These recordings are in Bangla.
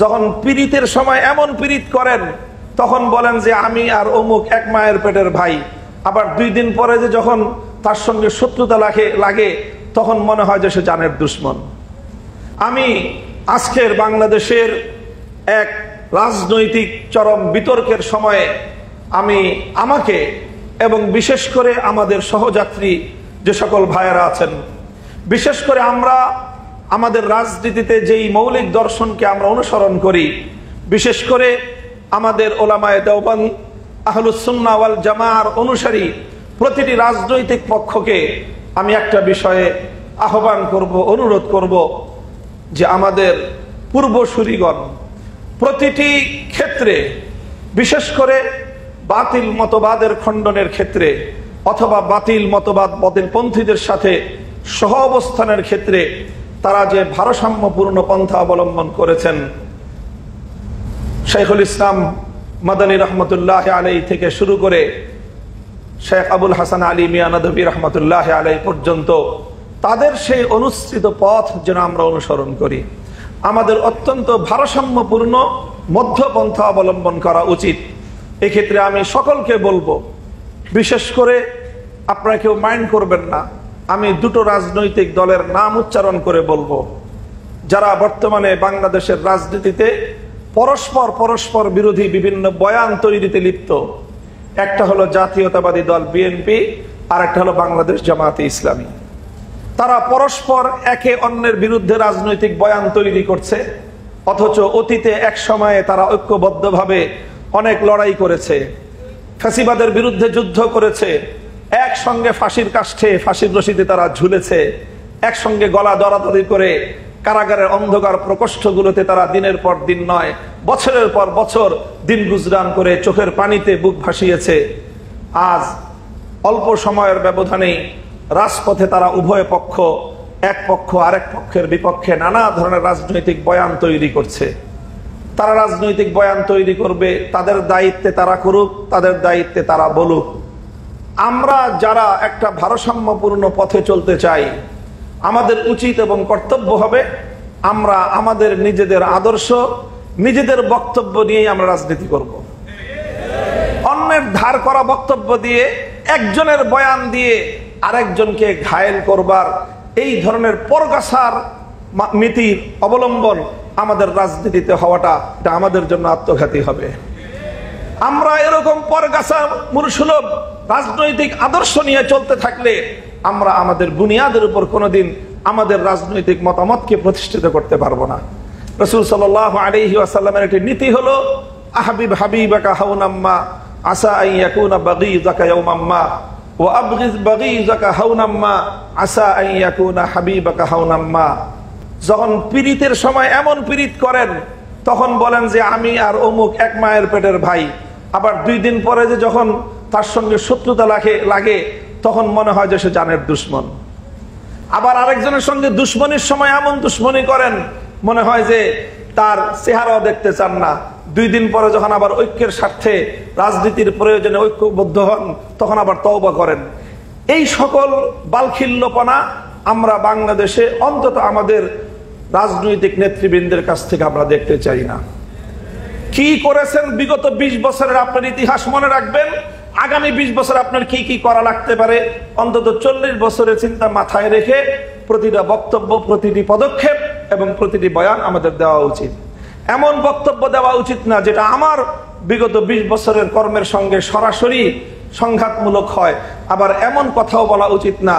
যখন পীড়িতের সময় এমন পীড়িত করেন তখন বলেন যে আমি আর অমুক এক মায়ের পেটের ভাই, আবার 2 দিন পরে যে যখন তার সঙ্গে শত্রুতা লাগে তখন মনে হয় যে সে জানের দুশ্মন। আমি আজকের বাংলাদেশের এক রাজনৈতিক চরম বিতর্কের সময়ে আমাকে এবং বিশেষ করে আমাদের সহযাত্রী যে সকল ভাইয়েরা আছেন, বিশেষ করে আমরা আমাদের রাজনীতিতে যেই মৌলিক দর্শনকে আমরা অনুসরণ করি, বিশেষ করে আমাদের ওলামায়ে দেওবন্দ আহলুস সুন্নাহ ওয়াল জামাআর অনুসারী প্রতিটি রাজনৈতিক পক্ষকে আমি একটা বিষয়ে আহ্বান করব, অনুরোধ করব যে আমাদের পূর্বসূরিগণ প্রতিটি ক্ষেত্রে, বিশেষ করে বাতিল মতবাদের খণ্ডনের ক্ষেত্রে অথবা বাতিল মতবাদ বাতিলপন্থীদের সাথে সহ অবস্থানের ক্ষেত্রে তারা যে ভারসাম্যপূর্ণ পন্থা অবলম্বন করেছেন, শাইখুল ইসলাম মাদানী রহমতুল্লাহ আলাইহি থেকে শুরু করে শেখ আবুল হাসান আলী মিয়া নদভী রহমতুল্লাহ আলাইহি পর্যন্ত তাদের সেই অনুসৃত পথ যেন আমরা অনুসরণ করি। আমাদের অত্যন্ত ভারসাম্যপূর্ণ মধ্যপন্থা অবলম্বন করা উচিত। এক্ষেত্রে আমি সকলকে বলবো, বিশেষ করে আপনারা কেউ মাইন্ড করবেন না, আমি 2টো রাজনৈতিক দলের নাম উচ্চারণ করে বলবো যারা বর্তমানে বাংলাদেশের রাজনীতিতে পরস্পর বিরোধী বিভিন্ন বয়ান তৈরিতে লিপ্ত। একটা হলো জাতীয়তাবাদী দল বিএনপি, আর একটা হলো বাংলাদেশ জামায়াতে ইসলামী। তারা পরস্পর একে অন্যের বিরুদ্ধে রাজনৈতিক বয়ান তৈরি করছে, অথচ অতীতে এক সময়ে তারা ঐক্যবদ্ধভাবে অনেক লড়াই করেছে, ফ্যাসিবাদের বিরুদ্ধে যুদ্ধ করেছে, একসঙ্গে ফাঁসির কাষ্ঠে ফাঁসির রশিতে তারা ঝুলেছে, একসঙ্গে গলা দরাদরি করে কারাগারের অন্ধকার প্রকোষ্ঠগুলোতে তারা দিনের পর দিন নয় বছরের পর বছর দিন গুজরান করে চোখের পানিতে বুক ভাসিয়েছে। আজ অল্প সময়ের ব্যবধানেই রাজপথে তারা উভয় পক্ষ, এক পক্ষ আরেক পক্ষের বিপক্ষে নানা ধরনের রাজনৈতিক বয়ান তৈরি করছে। তারা রাজনৈতিক বয়ান তৈরি করবে, তাদের দায়িত্বে তারা করুক, তাদের দায়িত্বে তারা বলুক। আমরা যারা একটা ভারসাম্যপূর্ণ পথে চলতে চাই, আমাদের উচিত এবং কর্তব্য হবে আমরা আমাদের নিজেদের আদর্শ, নিজেদের বক্তব্য নিয়েই আমরা রাজনীতি করব। অন্যের ধার করা বক্তব্য দিয়ে, একজনের বয়ান দিয়ে আরেকজনকে ঘায়েল করবার এই ধরনের পরগাছার নীতির অবলম্বন আমাদের রাজনীতিতে হওয়াটা এটা আমাদের জন্য আত্মঘাতী হবে। আমরা এরকম পরগাছা মূলসুলভ রাজনৈতিক আদর্শ নিয়ে চলতে থাকলে আমরা আমাদের বুনিয়াদের উপর কোনোদিন আমাদের রাজনৈতিক মতামতকে প্রতিষ্ঠিত করতে পারবো না। রাসূল সাল্লাল্লাহু আলাইহি ওয়াসাল্লামের একটি নীতি হলো আহবিব হাবিবাকা হাওনাম্মা আসা আন ইয়াকুনা বাগীযাকা ইয়াওমাম্মা ওয়া আবগিজ বাগীযাকা হাওনাম্মা আসা আন ইয়াকুনা হাবিবাকা হাওনাম্মা। যখন পীড়িতের সময় এমন পীড়িত করেন তখন বলেন যে আমি আর অমুক এক মায়ের পেটের ভাই, আবার 2 দিন পরে যে যখন তার সঙ্গে শত্রুতা লাগে তখন মনে হয় যে সে জানের দুশ্মন। আবার আরেকজনের সঙ্গে দুশ্মনির সময় এমন দুশ্মনী করেন মনে হয় যে তার চেহারাও দেখতে চান না। 2 দিন পরে যখন আবার ঐক্যের স্বার্থে রাজনীতির প্রয়োজনে ঐক্যবদ্ধ হন তখন আবার তওবা করেন। এই সকল বালখিল্যপনা আমরা বাংলাদেশে অন্তত আমাদের রাজনৈতিক নেতৃবৃন্দের কাছ থেকে আমরা দেখতে চাই না। কি করেছেন বিগত 20 বছরের আপনার ইতিহাস মনে রাখবেন, আগামী 20 বছর আপনার কি কি করা লাগতে পারে অন্তত 40 বছরের চিন্তা মাথায় রেখে প্রতিটা বক্তব্য, প্রতিটি পদক্ষেপ এবং প্রতিটি বয়ান আমাদের দেওয়া উচিত। এমন বক্তব্য দেওয়া উচিত না যেটা আমার বিগত 20 বছরের কর্মের সঙ্গে সরাসরি সংঘাতমূলক হয়, আবার এমন কথাও বলা উচিত না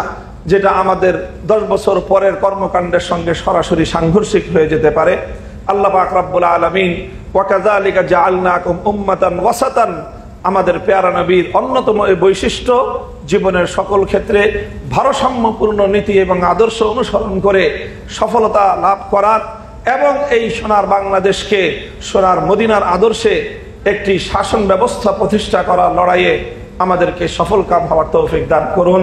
যেটা আমাদের 10 বছর পরের কর্মকাণ্ডের সঙ্গে সরাসরি সাংঘর্ষিক হয়ে যেতে পারে। আল্লাহ পাক রব্বুল আলামিন ওয়া কাযালিকা জাআলনাকুম উম্মাতান ওয়াসাতান, আমাদের পেয়ারা নবীর অন্যতম এই বৈশিষ্ট্য জীবনের সকল ক্ষেত্রে ভারসাম্যপূর্ণ নীতি এবং আদর্শ অনুসরণ করে সফলতা লাভ করার এবং এই সোনার বাংলাদেশকে সোনার মদিনার আদর্শে একটি শাসন ব্যবস্থা প্রতিষ্ঠা করার লড়াইয়ে আমাদেরকে সফলকাম হওয়ার তৌফিক দান করুন।